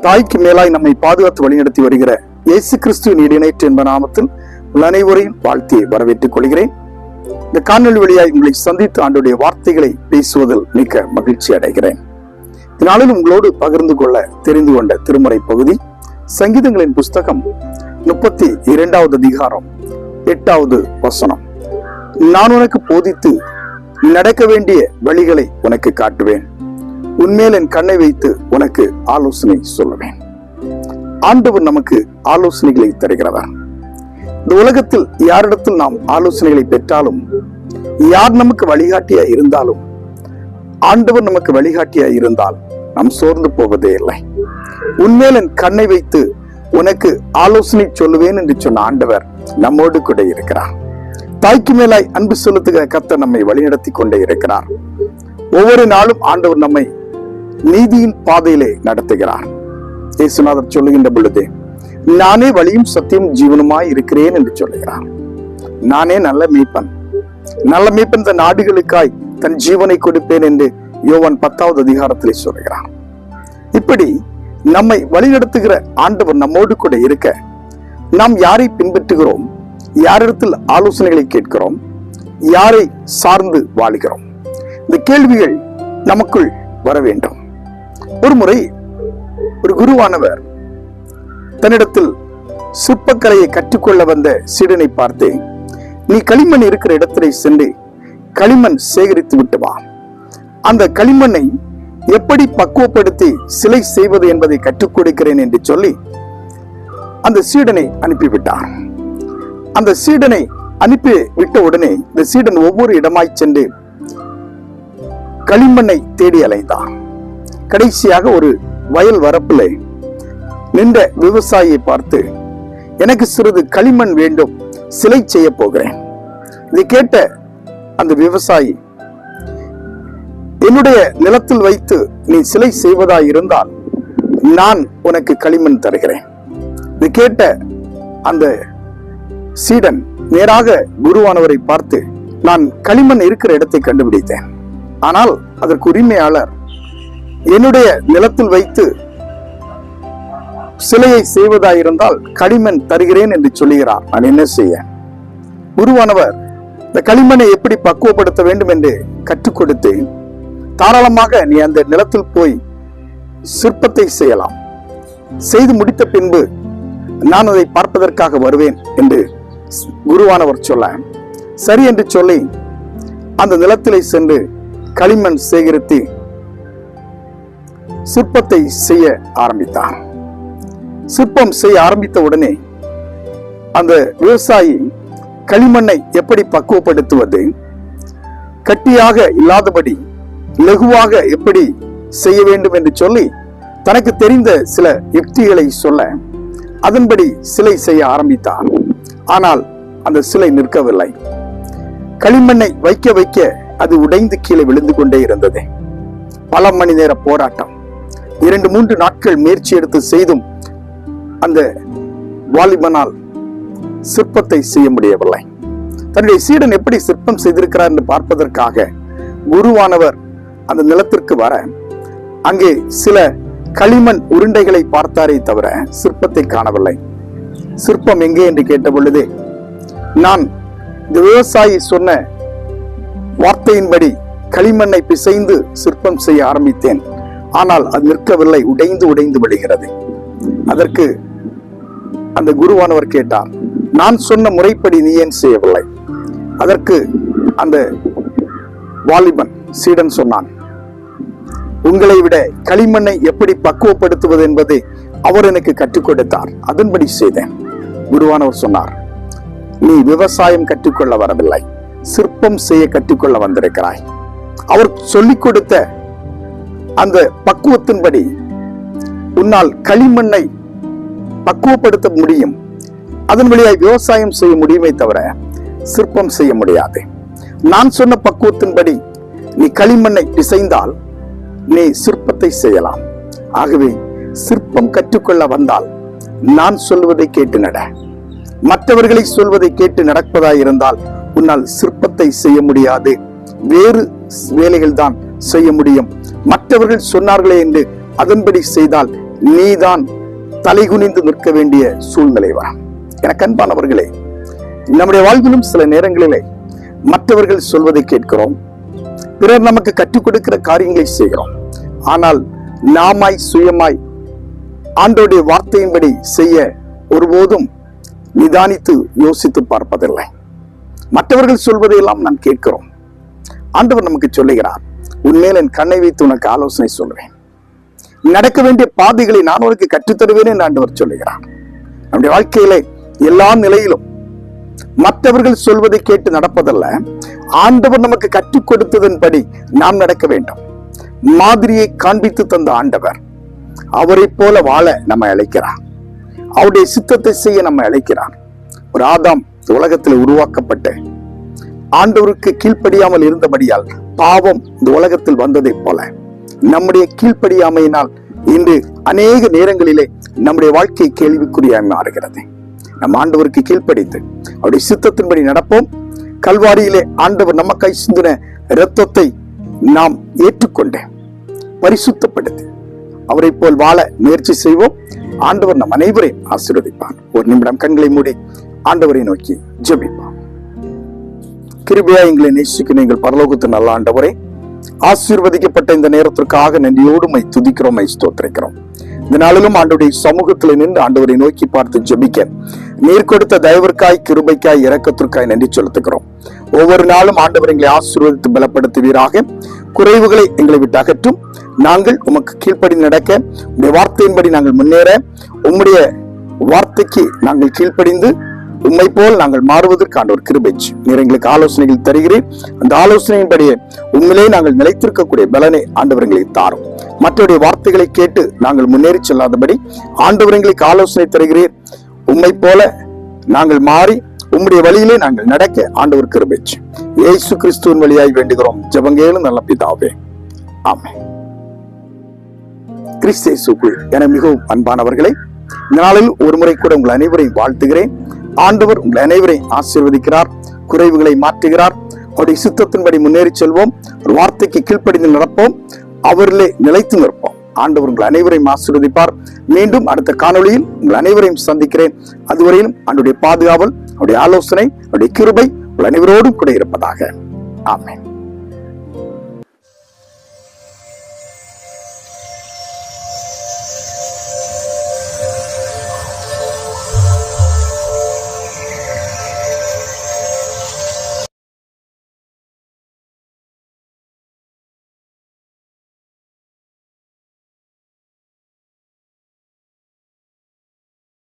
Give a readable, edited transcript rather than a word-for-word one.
தாய்க்கு மேலாய் நம்மை பாதுகாத்து வழிநடத்தி வருகிற இயேசு கிறிஸ்துவின் இடைநேற்று என்ப நாமத்தில் அனைவரையும் வாழ்த்தி வரவேற்றுக் கொள்கிறேன். இந்த காணொலி வழியாய் உங்களை சந்தித்து ஆண்டுடைய வார்த்தைகளை பேசுவதில் மிக்க மகிழ்ச்சி அடைகிறேன். இந்நாளில் உங்களோடு பகிர்ந்து கொள்ள தெரிந்து கொண்ட திருமறை பகுதி சங்கீதங்களின் புஸ்தகம் 32வது அதிகாரம் 8வது வசனம். நான் உனக்கு போதித்து நடக்க வேண்டிய வழிகளை உனக்கு காட்டுவேன், உன்மேல் என் கண்ணை வைத்து உனக்கு ஆலோசனை சொல்லுவேன். ஆண்டவர் நமக்கு ஆலோசனைகளை தருகிறவர். இந்த உலகத்தில் யாரிடத்தில் நாம் ஆலோசனைகளை பெற்றாலும், யார் நமக்கு வழிகாட்டியா இருந்தாலும், ஆண்டவர் நமக்கு வழிகாட்டியா இருந்தால் நாம் சோர்ந்து போவதே இல்லை. உன்மேல் என் கண்ணை வைத்து உனக்கு ஆலோசனை சொல்லுவேன் என்று சொன்ன ஆண்டவர் நம்மோடு கூட இருக்கிறார். தாய்க்கு மேலாய் அன்பு செலுத்துகிற கர்த்தர் நம்மை வழிநடத்தி கொண்டே இருக்கிறார். ஒவ்வொரு நாளும் ஆண்டவர் நம்மை நீதியின் பாதையிலே நடத்துகிறார். இயேசுநாதர் சொல்லுகின்ற பொழுது, நானே வழியும் சத்தியம் ஜீவனுமாய் இருக்கிறேன் என்று சொல்லுகிறார். நானே நல்ல மேய்ப்பன், நல்ல மேய்ப்பன் தன் ஆடுகளுக்காய் தன் ஜீவனை கொடுப்பேன் என்று யோவான் 10வது அதிகாரத்திலே சொல்லுகிறார். இப்படி நம்மை வழிநடத்துகிற ஆண்டவர் நம்மோடு கூட இருக்க, நாம் யாரை பின்பற்றுகிறோம், யாரிடத்தில் ஆலோசனைகளை கேட்கிறோம், யாரை சார்ந்து வாழுகிறோம், இந்த கேள்விகள் நமக்குள் வர வேண்டும். ஒரு முறை ஒரு குருவானவர் தன்னிடத்தில் சிற்பக்கலையை கற்றுக்கொள்ள வந்த சீடனை பார்த்து, நீ களிமண் இருக்கிற இடத்திலே சென்று களிமண் சேகரித்து விட்டு வா, அந்த களிமண்ணை எப்படி பக்குவப்படுத்தி சிலை செய்வது என்பதை கற்றுக் கொடுக்கிறேன் என்று சொல்லி அந்த சீடனை அனுப்பிவிட்டார். அந்த சீடனை அனுப்பி விட்ட உடனே இந்த சீடன் ஒவ்வொரு இடமாய் சென்று களிமண்ணை தேடி அலைந்தான். கடைசியாக ஒரு வயல் வரப்பில் நின்ற விவசாயியை பார்த்து, எனக்கு சிறிது களிமண் வேண்டும், சிலை செய்ய போகிறேன். இதை கேட்ட அந்த விவசாயி, என்னுடைய நிலத்தில் வைத்து நீ சிலை செய்வதாய் இருந்தால் நான் உனக்கு களிமண் தருகிறேன். இதை கேட்ட அந்த சீடன் நேராக குருவானவரை பார்த்து, நான் களிமண் இருக்கிற இடத்தை கண்டுபிடித்தேன், ஆனால் அதற்கு உரிமையாளர் என்னுடைய நிலத்தில் வைத்து சிலையை செய்வதாயிருந்தால் களிமண் தருகிறேன் என்று சொல்லுகிறார். நான் என்ன செய்ய? குருவானவர் இந்த களிமண்ணை எப்படி பக்குவப்படுத்த வேண்டும் என்று கற்றுக் கொடுத்து, தாராளமாக நீ அந்த நிலத்தில் போய் சிற்பத்தை செய்யலாம், செய்து முடித்த பின்பு நான் அதை பார்ப்பதற்காக வருவேன் என்று குருவானவர் சொல்ல, சரி என்று சொல்லி அந்த நிலத்திலே சென்று களிமண் சேகரித்து சிற்பத்தை செய்ய ஆரம்பித்தார். சிற்பம் செய்ய ஆரம்பித்த உடனே அந்த விவசாயி களிமண்ணை எப்படி பக்குவப்படுத்துவது, கட்டியாக இல்லாதபடி லகுவாக எப்படி செய்ய வேண்டும் என்று சொல்லி தனக்கு தெரிந்த சில யுக்திகளை சொல்ல, அதன்படி சிலை செய்ய ஆரம்பித்தார். ஆனால் அந்த சிலை நிற்கவில்லை. களிமண்ணை வைக்க வைக்க அது உடைந்து கீழே விழுந்து கொண்டே இருந்தது. பல மணி நேர போராட்டம், 2-3 நாட்கள் முயற்சி எடுத்து செய்தும் அந்த வாலிபனால் சிற்பத்தை செய்ய முடியவில்லை. தன்னுடைய சீடன் எப்படி சிற்பம் செய்திருக்கிறார் என்று பார்ப்பதற்காக குருவானவர் அந்த நிலத்திற்கு வர, அங்கே சில களிமண் உருண்டைகளை பார்த்தாரே தவிர சிற்பத்தை காணவில்லை. சிற்பம் எங்கே என்று கேட்ட பொழுது, நான் இந்த விவசாயி சொன்ன வார்த்தையின்படி களிமண்ணை பிசைந்து சிற்பம் செய்ய ஆரம்பித்தேன், ஆனால் அது நிற்கவில்லை, உடைந்து உடைந்து விடுகிறது. அதற்கு அந்த குருவானவர் கேட்டார், நான் சொன்ன முறைப்படி நீ ஏன் செய்யவில்லை? அதற்கு அந்த வாலிபன் சீடன் சொன்னான், உங்களை விட களிமண்ணை எப்படி பக்குவப்படுத்துவது என்பதை அவர் எனக்கு கற்றுக் கொடுத்தார், அதன்படி செய்தேன். குருவானவர் சொன்னார், நீ விவசாயம் கற்றுக்கொள்ள வரவில்லை, சிற்பம் செய்ய கற்றுக்கொள்ள வந்திருக்கிறாய். அவர் சொல்லிக் கொடுத்த அந்த பக்குவத்தின்படி உன்னால் களிமண்ணை பக்குவப்படுத்த முடியும், அதன் வழியாய் விவசாயம் செய்ய முடியுமே தவிர சிற்பம் செய்ய முடியாது. நான் சொன்ன பக்குவத்தின்படி நீ களிமண்ணை பிசைந்தால் நீ சிற்பத்தை செய்யலாம். ஆகவே சிற்பம் கற்றுக்கொள்ள வந்தால் நான் சொல்வதை கேட்டு நட, மற்றவர்களை சொல்வதை கேட்டு நடப்பதாயிருந்தால் உன்னால் சிற்பத்தை செய்ய முடியாது, வேறு வேலைகள் தான் செய்ய முடியும். மற்றவர்கள் சொன்னார்களே என்று அதன்படி செய்தால் நீதான் தலைகுனிந்து நிற்க வேண்டிய சூழ்நிலை வரும். எனக்கு அன்பானவர்களே, நம்முடைய வாழ்விலும் சில நேரங்களிலே மற்றவர்கள் சொல்வதை கேட்கிறோம், பிறர் நமக்கு கற்றுக் கொடுக்கிற காரியங்களை செய்கிறோம். ஆனால் நாமாய் சுயமாய் ஆண்டவருடைய வார்த்தையின்படி செய்ய ஒருபோதும் நிதானித்து யோசித்து பார்ப்பதில்லை. மற்றவர்கள் சொல்வதையெல்லாம் நான் கேட்கிறோம். ஆண்டவர் நமக்கு சொல்லுகிறார், உன்மேல் என் கண்ணை வைத்து உனக்கு ஆலோசனை சொல்றேன், நடக்க வேண்டிய பாதைகளை நான் உனக்கு கற்றுத்தருவேன் என்று ஆண்டவர் சொல்லுகிறார். நம்முடைய வாழ்க்கையிலே எல்லா நிலையிலும் மற்றவர்கள் சொல்வதை கேட்டு நடப்பதல்ல, ஆண்டவர் நமக்கு கற்றுக் கொடுத்ததன்படி நாம் நடக்க வேண்டும். மாதிரியை காண்பித்து தந்த ஆண்டவர் அவரை போல வாழ நம்மை அழைக்கிறார். அவருடைய சித்தத்தை செய்ய நம்மை அழைக்கிறார். ஒரு ஆதாம் உலகத்தில் உருவாக்கப்பட்ட ஆண்டவருக்கு கீழ்ப்படியாமல் இருந்தபடியால் பாவம் இந்த உலகத்தில் வந்ததை போல நம்முடைய கீழ்ப்படியாமையினால் இன்று அநேக நேரங்களிலே நம்முடைய வாழ்க்கை கேள்விக்குறியாய் மாறுகிறது. நம் ஆண்டவருக்கு கீழ்ப்படித்து அவருடைய சித்தத்தின்படி நடப்போம். கல்வாரியிலே ஆண்டவர் நமக்காய் சிந்தின இரத்தத்தை நாம் ஏற்றுக்கொண்டு பரிசுத்தப்படுத்தி அவரை போல் வாழ முயற்சி செய்வோம். ஆண்டவர் நம் அனைவரையும் ஆசீர்வதிப்பார். ஒரு நிமிடம் கண்களை மூடி ஆண்டவரை நோக்கி ஜெபிப்போம். கிருபையா எங்களை நேசிக்கும் எங்கள் பரலோகத்தின் நல்ல ஆண்டவரே, ஆசீர்வதிக்கப்பட்ட இந்த நேரத்திற்காக நன்றியோடு மை துதிக்கிறோம், மை ஸ்தோத்திரிக்கிறோம். இந்த நாளிலும் ஆண்டவருடைய சமூகத்தில் நின்று ஆண்டவரை நோக்கி பார்த்து ஜெபிக்க நீர் கொடுத்த தயவிற்காய், கிருபைக்காய், இரக்கத்திற்காய் நன்றி செலுத்துகிறோம். ஒவ்வொரு நாளும் ஆண்டவர் எங்களை ஆசீர்வதித்து பலப்படுத்துவீராக. குறைவுகளை எங்களை விட்டு அகற்றும். நாங்கள் உமக்கு கீழ்ப்படி நடக்க, உங்களுடைய வார்த்தையின்படி நாங்கள் முன்னேற, உம்முடைய வார்த்தைக்கு நாங்கள் கீழ்ப்படிந்து உம்மை போல் நாங்கள் மாறுவதற்கு ஆண்டவர் கிருபை நீர் எங்களுக்கு ஆலோசனைகள் தருகிறேன். அந்த ஆலோசனையின்படியே உண்மையிலே நாங்கள் நிலைத்திருக்கக்கூடிய பலனை ஆண்டவர் எங்களை தாரும். மற்றவருடைய வார்த்தைகளை கேட்டு நாங்கள் முன்னேறி செல்லாதபடி ஆண்டவர் எங்களுக்கு ஆலோசனை தருகிறேன். உம்மை போல நாங்கள் மாறி உம்முடைய வழியிலே நாங்கள் நடக்க ஆண்டவர் கிருபை இயேசு கிறிஸ்துவின் வழியாய் வேண்டுகிறோம் ஜெபங்கேளும் நல்ல பிதாவே, ஆமென். கிறிஸ்து இயேசுக்குள் என மிகவும் அன்பானவர்களே, இந்த நாளில் ஒரு முறை கூட உங்கள் அனைவரையும் வாழ்த்துகிறேன். ஆண்டவர் உங்கள் அனைவரையும் ஆசீர்வதிக்கிறார், குறைவுகளை மாற்றுகிறார். அவருடைய சித்தத்தின்படி முன்னேறி செல்வோம், ஒரு வார்த்தைக்கு கீழ்ப்படிந்து நடப்போம், அவரிலே நிலைத்து நிற்போம். ஆண்டவர் உங்கள் அனைவரையும் ஆசீர்வதிப்பார். மீண்டும் அடுத்த காணொளியில் உங்கள் அனைவரையும் சந்திக்கிறேன். அதுவரையிலும் ஆண்டவருடைய பாதுகாவல், அவருடைய ஆலோசனை, அவருடைய கிருபை உங்கள் அனைவரோடும் கூட இருப்பதாக. ஆமென்.